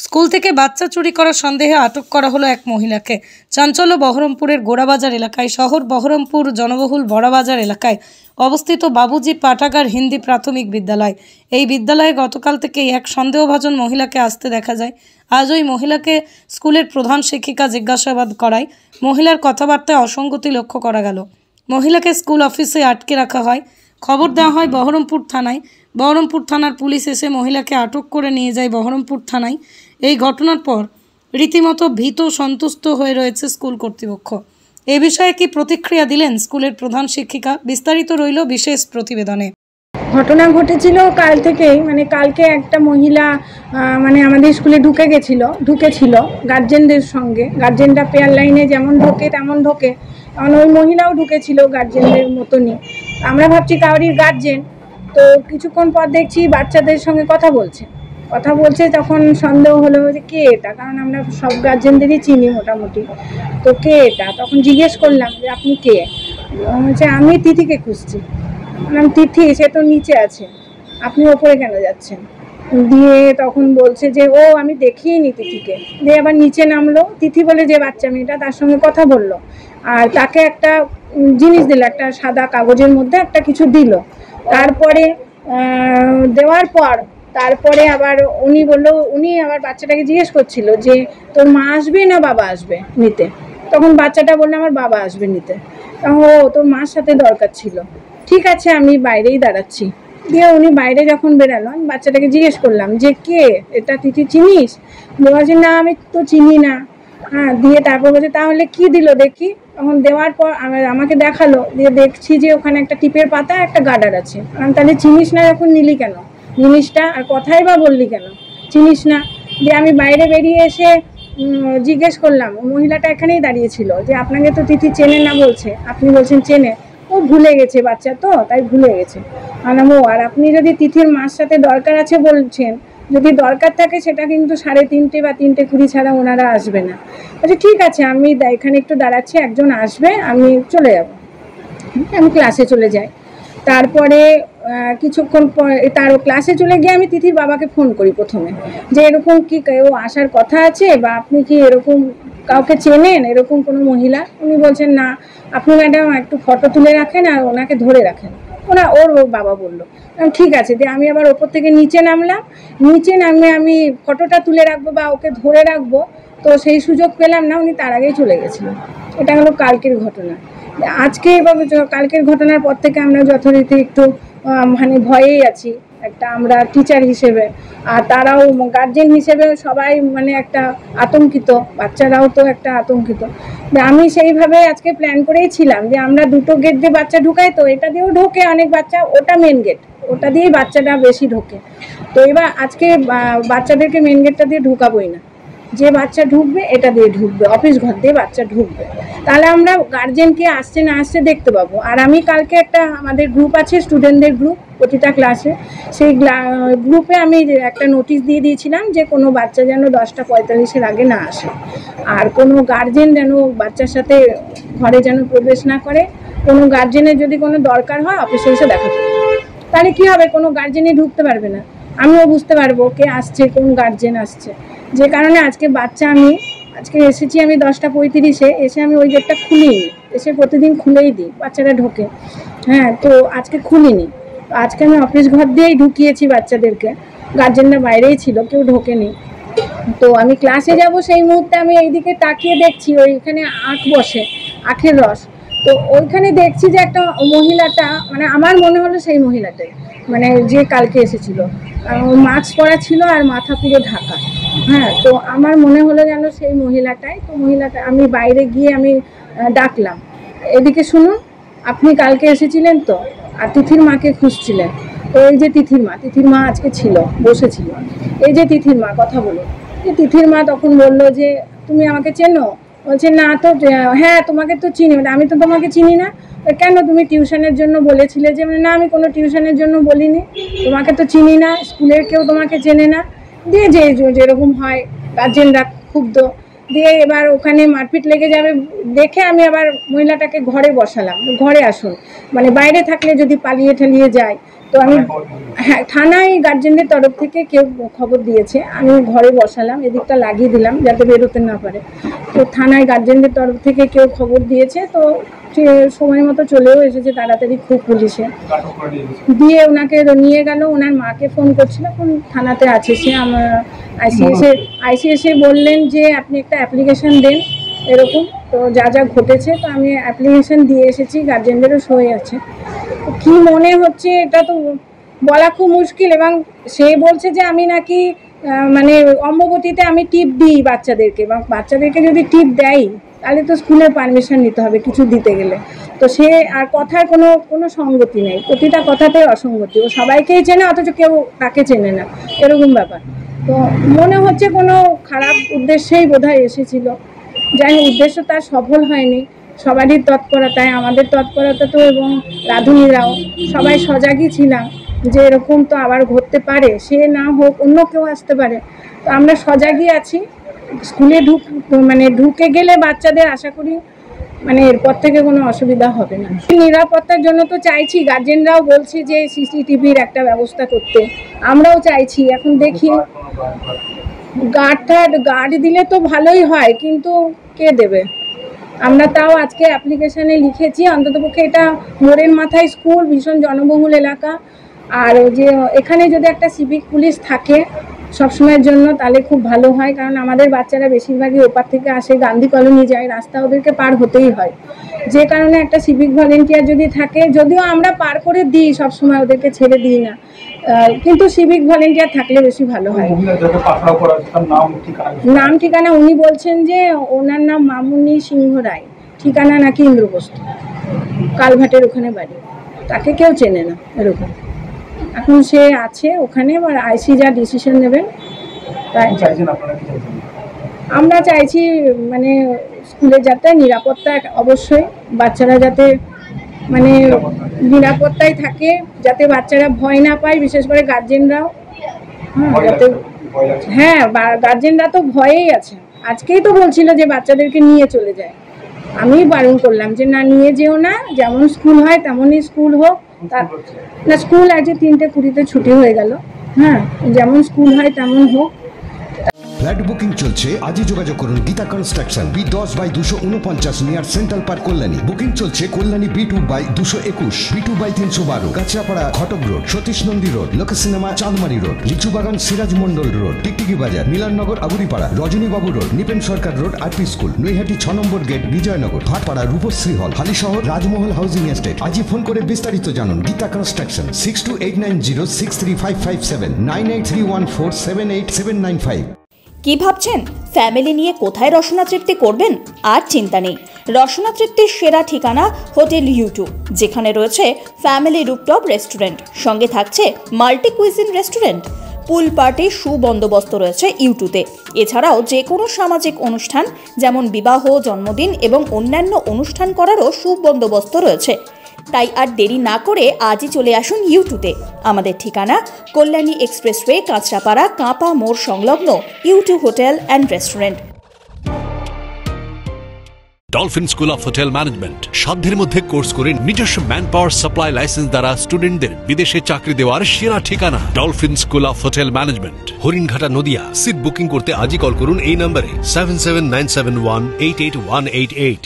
School থেকে বাচ্চা চুরি করার সন্দেহে আটক করা হলো এক মহিলাকে। চাঞ্চল্য বহরমপুরের গোড়াবাজার এলাকায়। শহর বহরমপুর জনবহুল বড়াবাজার এলাকায় অবস্থিত বাবুজি পাঠাগার হিন্দি প্রাথমিক বিদ্যালয়। এই বিদ্যালয়ে গতকাল থেকেই এক সন্দেহভাজন মহিলাকে আসতে দেখা যায়। আজ ওই মহিলাকে স্কুলের প্রধান শিক্ষিকা জিজ্ঞাসাবাদ করায় মহিলার কথাবার্তায় অসঙ্গতি লক্ষ্য করা গেল। মহিলাকে স্কুল অফিসে আটকে রাখা হয়। খবর দেওয়া হয় বহরমপুর থানায়। বহরমপুর থানার পুলিশ এসে মহিলাকে আটক করে নিয়ে যায় বহরমপুর থানায়। এই ঘটনার পর রীতিমতো ভীত সন্তুষ্ট হয়ে রয়েছে স্কুল কর্তৃপক্ষ। এ বিষয়ে কি প্রতিক্রিয়া দিলেন স্কুলের প্রধান শিক্ষিকা? বিস্তারিত রইল বিশেষ প্রতিবেদনে। ঘটনা ঘটেছিল কাল থেকেই, কালকে একটা মহিলা আমাদের স্কুলে ঢুকেছিল গার্জেনদের সঙ্গে। গার্জেনরা পেয়ার লাইনে যেমন ঢোকে তেমন ঢোকে, কারণ ওই মহিলাও ঢুকেছিল গার্জেনদের মতনই। আমরা ভাবছি কাউরির গার্জেন, তো কিছুক্ষণ পর দেখছি বাচ্চাদের সঙ্গে কথা বলছে। তখন সন্দেহ হলো যে কে এটা, কারণ আমরা সব গার্জেনদেরই চিনি মোটামুটি। তো কে এটা, তখন জিজ্ঞেস করলাম যে আপনি কে? বলছে আমি তিথিকে খুঁজছি। বললাম তিথি সে তো নিচে আছে, আপনি ওপরে কেন যাচ্ছেন? দিয়ে তখন বলছে যে ও আমি দেখিনি তিথিকে। দিয়ে আবার নিচে নামলো, তিথি বলে যে বাচ্চা মেয়েটা, তার সঙ্গে কথা বললো আর তাকে একটা জিনিস দিল, একটা সাদা কাগজের মধ্যে একটা কিছু দিল। তারপরে দেওয়ার পর আবার উনি আবার বাচ্চাটাকে জিজ্ঞেস করছিল যে তোর মা আসবে না বাবা আসবে নিতে? তখন বাচ্চাটা বললো আমার বাবা আসবে নিতে। ও তোর মার সাথে দরকার ছিল, ঠিক আছে আমি বাইরেই দাঁড়াচ্ছি। দিয়ে উনি বাইরে যখন বেরালো, আমি বাচ্চাটাকে জিজ্ঞেস করলাম যে কে এটা, তিথি চিনিস? বলছে না আমি তো চিনি না। দিয়ে তারপর বলছে তাহলে কি দিল দেখি। তখন দেওয়ার পর আমাকে দেখালো। দিয়ে দেখছি যে ওখানে একটা টিপের পাতা একটা গার্ডার আছে। তাহলে চিনিস না যখন নিলি কেন জিনিসটা, আর কথাই বা বললি কেন, চিনিস না? দিয়ে আমি বাইরে বেরিয়ে এসে জিজ্ঞেস করলাম, মহিলাটা এখানেই দাঁড়িয়েছিল, যে আপনাকে তো তিথি চেনে না বলছে, আপনি বলছেন চেনে। ও ভুলে গেছে, বাচ্চা তো তাই ভুলে গেছে। আর আপনি যদি তিথির মার সাথে দরকার আছে বলছেন, যদি দরকার থাকে সেটা কিন্তু 3:30 বা 3:20 ছাড়া ওনারা আসবে না। বলছে ঠিক আছে আমি এখানে একটু দাঁড়াচ্ছি, একজন আসবে আমি চলে যাব। আমি ক্লাসে চলে যাই। তারপরে কিছুক্ষণ পর তার ক্লাসে চলে গিয়ে আমি তিথির বাবাকে ফোন করি প্রথমে, যে এরকম কি কেউ আসার কথা আছে বা আপনি কি এরকম কাউকে চেনেন, এরকম কোনো মহিলা? উনি বলছেন না, আপনি ম্যাডাম একটু ফটো তুলে রাখেন আর ওনাকে ধরে রাখেন। ওর বাবা বললো ঠিক আছে। দিয়ে আমি আবার ওপর থেকে নিচে নামলাম। নিচে নামে আমি ফটোটা তুলে রাখবো বা ওকে ধরে রাখবো, তো সেই সুযোগ পেলাম না, উনি তার আগেই চলে গেছিলেন। এটা হলো কালকের ঘটনা। আজকে এবং কালকের ঘটনার পর থেকে আমরা যথারীতি একটু ভয়েই আছি, একটা আমরা টিচার হিসেবে, আর তারাও গার্জেন হিসেবে সবাই একটা আতঙ্কিত, বাচ্চারাও তো একটা আতঙ্কিত। আমি সেইভাবে আজকে প্ল্যান করেই ছিলাম যে আমরা দুটো গেট দিয়ে বাচ্চা ঢুকাই, তো এটা দিয়েও ঢোকে অনেক বাচ্চা, ওটা মেন গেট, ওটা দিয়েই বাচ্চাটা বেশি ঢোকে। তো এবার আজকে বাচ্চাদেরকে মেন গেটটা দিয়ে ঢুকাবোই না, যে বাচ্চা ঢুকবে এটা দিয়ে ঢুকবে, অফিস ঘর দিয়ে বাচ্চা ঢুকবে, তাহলে আমরা গার্জেনকে আসছে না আসছে দেখতে পাবো। আর আমি কালকে একটা আমাদের গ্রুপ আছে, স্টুডেন্টদের গ্রুপ প্রতিটা ক্লাসে, সেই গ্রুপে আমি একটা নোটিশ দিয়ে দিয়েছিলাম যে কোনো বাচ্চা যেন 10:45-এর আগে না আসে, আর কোনো গার্জেন যেন বাচ্চার সাথে ঘরে যেন প্রবেশ না করে। কোনো গার্জেনের যদি কোনো দরকার হয় অফিসে এসে দেখা করবে, তাহলে কী হবে, কোনো গার্জেনই ঢুকতে পারবে না, আমিও বুঝতে পারবো কে আসছে, কোন গার্জেন আসছে। যে কারণে আজকে আজকে এসেছি আমি 10:35-এ, এসে আমি ওই গেটটা খুলিনি, এসে প্রতিদিন খুলেই দিই, বাচ্চারা ঢোকে। তো আজকে খুলিনি, আজকে আমি অফিস ঘর দিয়েই ঢুকিয়েছি বাচ্চাদেরকে, গার্জেনরা বাইরেই ছিল, কেউ ঢোকেনি। তো আমি ক্লাসে যাব সেই মুহূর্তে আমি এইদিকে তাকিয়ে দেখছি ওইখানে আখ বসে, আখের রস। তো ওইখানে দেখছি যে একটা মহিলাটা, আমার মনে হলো সেই মহিলাটাই, যে কালকে এসেছিল, মাস্ক পরা ছিল আর মাথা পুরো ঢাকা। তো আমার মনে হলো যেন সেই মহিলাটাই। তো মহিলাটা আমি বাইরে গিয়ে আমি ডাকলাম, এদিকে শুনুন, আপনি কালকে এসেছিলেন তো, আর তিথির মাকে খুঁজছিলেন, তো এই যে তিথির মা আজকে ছিল, বসেছিল, এই যে তিথির মা, কথা বলুন। তিথির মা তখন বললো যে তুমি আমাকে চেনো? বলছে না তো। হ্যাঁ তোমাকে তো চিনি। আমি তো তোমাকে চিনি না। কেন, তুমি টিউশনের জন্য বলেছিলে? যে না আমি কোনো টিউশনের জন্য বলিনি, তোমাকে তো চিনি না, স্কুলের কেউ তোমাকে চেনে না। দিয়ে যেরকম হয় গার্জেনরা ক্ষুব্ধ, দিয়ে এবার ওখানে মারপিট লেগে যাবে দেখে আমি আবার মহিলাটাকে ঘরে বসালাম, ঘরে আসুন, মানে বাইরে থাকলে যদি পালিয়ে ঠালিয়ে যায়। তো আমি হ্যাঁ, থানায় গার্জেনদের তরফ থেকে কেউ খবর দিয়েছে, আমি ঘরে বসালাম, এদিকটা লাগিয়ে দিলাম যাতে বেরোতে না পারে। তো থানায় গার্জেনদের তরফ থেকে কেউ খবর দিয়েছে, তো সে সময় মতো চলেও এসেছে তাড়াতাড়ি খুব পুলিশে, দিয়ে ওনাকে নিয়ে গেল। ওনার মাকে ফোন করছিল, কোন থানাতে আছে সে, আমার আইসি এসে বললেন যে আপনি একটা অ্যাপ্লিকেশন দেন এরকম। তো যা যা ঘটেছে, তো আমি অ্যাপ্লিকেশন দিয়ে এসেছি, গার্জেনদেরও সই আছে। কি মনে হচ্ছে এটা তো বলা খুব মুশকিল। এবং সে বলছে যে আমি নাকি মানে অম্বগতিতে আমি টিপ দিই বাচ্চাদেরকে, এবং বাচ্চাদেরকে যদি টিপ দেয় তাহলে তো স্কুলের পারমিশন নিতে হবে কিছু দিতে গেলে। তো সে আর কথার কোনো সঙ্গতি নেই, প্রতিটা কথাতেই অসঙ্গতি। ও সবাইকেই চেনে অথচ কেউ তাকে চেনে না, এরকম ব্যাপার। তো মনে হচ্ছে কোনো খারাপ উদ্দেশ্যেই বোধহয় এসেছিল। যাই হোক, উদ্দেশ্য তার সফল হয়নি। সবারই তৎপরতায়, আমাদের তৎপরতা তো, এবং রাঁধুনিরাও সবাই সজাগই ছিলাম যে এরকম তো আবার ঘটতে পারে, সে না হোক অন্য কেউ আসতে পারে। তো আমরা সজাগই আছি। স্কুলে ঢুকে গেলে বাচ্চাদের আশা করি মানে এরপর থেকে কোনো অসুবিধা হবে না। নিরাপত্তার জন্য তো চাইছি, গার্জেনরাও বলছে যে সিসিটিভির একটা ব্যবস্থা করতে, আমরাও চাইছি। এখন দেখি গার্ড দিলে তো ভালোই হয়, কিন্তু কে দেবে? আমরা তাও আজকে অ্যাপ্লিকেশানে লিখেছি, অন্ততপক্ষে এটা মোড়ের মাথায় স্কুল, ভীষণ জনবহুল এলাকা, আর যে এখানে যদি একটা সিভিক পুলিশ থাকে সবসময়ের জন্য তাহলে খুব ভালো হয়। কারণ আমাদের বাচ্চারা বেশিরভাগই ওপার থেকে আসে, গান্ধী কলোনি যায়, রাস্তা ওদেরকে পার হতেই হয়। যে কারণে একটা সিভিক ভলেন্টিয়ার যদি থাকে, যদিও আমরা পার করে দিই সবসময়, ওদেরকে ছেড়ে দিই না, কিন্তু সিভিক ভলেন্টিয়ার থাকলে বেশি ভালো হয়। নাম ঠিকানা উনি বলছেন যে ওনার নাম মামুনি সিংহ রায়, ঠিকানা নাকি ইন্দ্রপ্রস্থ, কালভাটের ওখানে বাড়ি, তাকে কেউ চেনে না এরকম। এখন সে আছে ওখানে, এবার আইসি যা ডিসিশন নেবেন তাই আমরা চাইছি। মানে স্কুলে যাতে নিরাপত্তা, অবশ্যই বাচ্চারা যাতে মানে নিরাপত্তায় থাকে, যাতে বাচ্চারা ভয় না পায়, বিশেষ করে গার্জেনরাও। যাতে হ্যাঁ, গার্জেনরা তো ভয়েই আছে। আজকেই তো বলছিল যে বাচ্চাদেরকে নিয়ে চলে যায়, আমি বারণ করলাম যে না, নিয়ে যেও না, যেমন স্কুল হয় তেমনই স্কুল হোক। না, স্কুল আজকে 3:20 ছুটি হয়ে গেল। হ্যাঁ, যেমন স্কুল হয় তেমন হোক। ফ্ল্যাট বুকিং চলছে, আজই যোগাযোগ করুন Gita construction, B10/249 near central park, Kalyani. Booking চলছে কল্যাণী B2/221, B2/312, কাঁচরাপাড়া ঘটক রোড, সতীশ নন্দী রোড, লোক সিনেমা চাঁদমারি রোড, লিচুবাগান সিরাজ মন্ডল রোড, টিকটিকি বাজার, মিলননগর আগুরিপাড়া, রজনীবাবু রোড, নিপেন সরকার রোড, আরপি স্কুল, নৈহাটি 6 নম্বর গেট, বিজয়নগর, ভাটপাড়া, রূপশ্রী হল, হালিশহর, রাজমহল হাউজিং এস্টেট। আজই ফোন করে বিস্তারিত জানুন। গীতা কনস্ট্রাকশন, 6289063557, 9831478795। কি ভাবছেন ফ্যামিলি নিয়ে কোথায় রসনা তৃপ্তি করবেন? আর চিন্তা নেই, রসনা তৃপ্তির সেরা ঠিকানা হোটেল ইউ2, যেখানে রয়েছে ফ্যামিলি রুফটপ রেস্টুরেন্ট, সঙ্গে থাকছে মাল্টি কুইজিন রেস্টুরেন্ট। পুল পার্টির সুবন্দোবস্ত রয়েছে ইউ2তে। এছাড়াও যে কোনো সামাজিক অনুষ্ঠান যেমন বিবাহ, জন্মদিন এবং অন্যান্য অনুষ্ঠান করারও সুবন্দোবস্ত রয়েছে। তাই আর দেরি না করে আজই চলে আসুন ইউ2তে। আমাদের ঠিকানা কল্যাণী এক্সপ্রেসওয়ে, কাঁচরাপাড়া, কাঁপা মোড় সংলগ্ন U two hotel and restaurant. Dolphin school of hotel management সাধ্যের মধ্যে কোর্স করে নিজস্ব ম্যান পাওয়ার সাপ্লাই লাইসেন্স দ্বারা স্টুডেন্টদের বিদেশে চাকরি দেওয়ার সেরা ঠিকানা Dolphin school of hotel Management, Haringhata, Nadia. Seat booking করতে আজই কল করুন এই নম্বরে 7797188188।